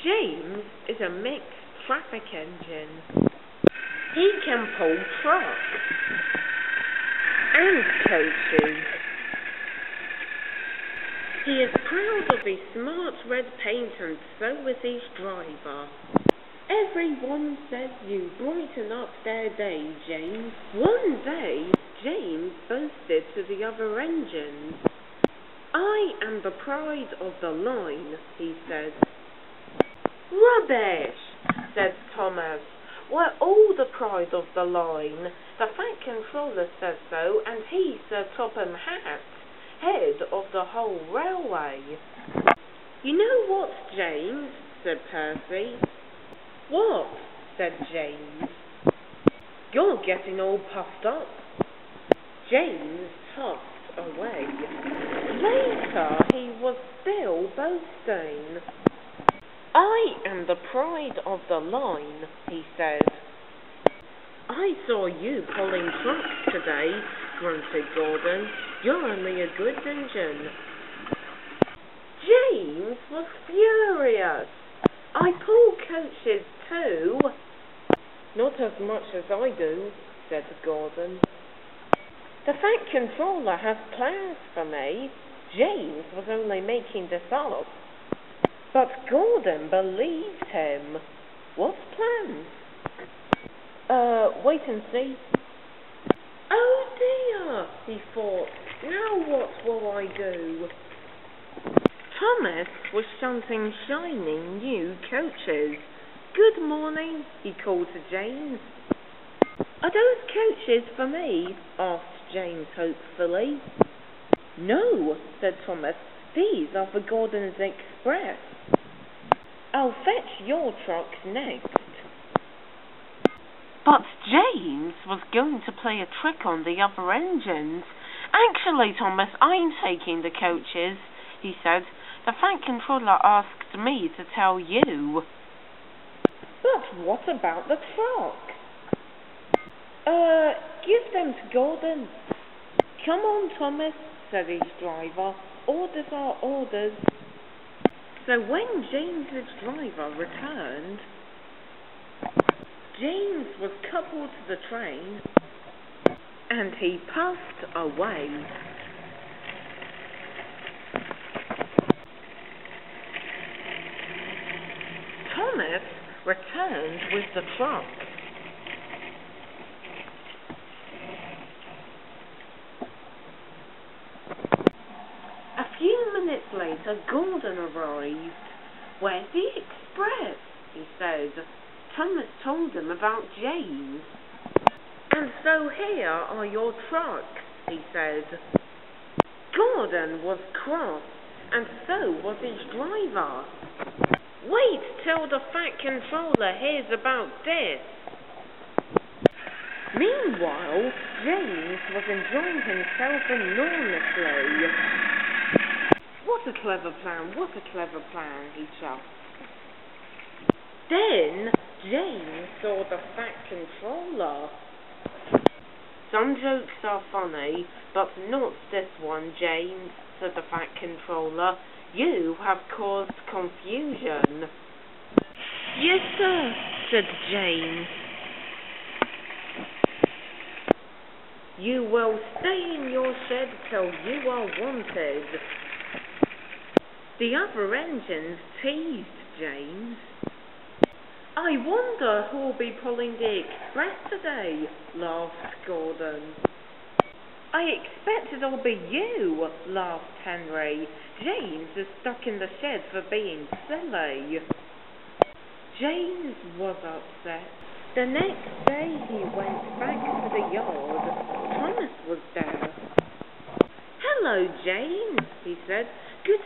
James is a mixed traffic engine. He can pull trucks and coaches. He is proud of his smart red paint, and so is his driver. Everyone says you brighten up their day, James. One day, James boasted to the other engines. I am the pride of the line, he said. Rubbish, said Thomas. We're all the pride of the line. The Fat Controller says so, and he's Sir Topham Hatt, head of the whole railway. You know what, James, said Percy. What? Said James. You're getting all puffed up. James huffed away. Later he was still boasting. I am the pride of the line, he said. I saw you pulling trucks today, grunted Gordon. You're only a goods engine. James was furious. I pull coaches too. Not as much as I do, said Gordon. The Fat Controller has plans for me. James was only making this up. But Gordon believed him. What plans? Wait and see. Oh dear, he thought. Now what will I do? Thomas was shunting shining new coaches. Good morning, he called to James. Are those coaches for me? Asked James hopefully. No, said Thomas. These are for Gordon's Express. I'll fetch your trucks next. But James was going to play a trick on the other engines. Actually, Thomas, I'm taking the coaches, he said. The Fat Controller asked me to tell you. But what about the truck? Give them to Gordon. Come on, Thomas, said his driver. Orders are orders. So when James's driver returned, James was coupled to the train, and he puffed away. Thomas returned with the truck. A few minutes later, Gordon arrived. Where's the express? He said. Thomas told him about James. And so here are your trucks, he said. Gordon was cross, and so was his driver. Wait till the Fat Controller hears about this. Meanwhile, James was enjoying himself enormously. What a clever plan, he chuckled. Then James saw the Fat Controller. Some jokes are funny, but not this one, James, said the Fat Controller. You have caused confusion. Yes, sir, said James. You will stay in your shed till you are wanted. The other engines teased James. I wonder who'll be pulling the express today, laughed Gordon. I expect it'll be you, laughed Henry. James is stuck in the shed for being silly. James was upset. The next day he went back to the yard. Thomas was there. Hello, James, he said. Good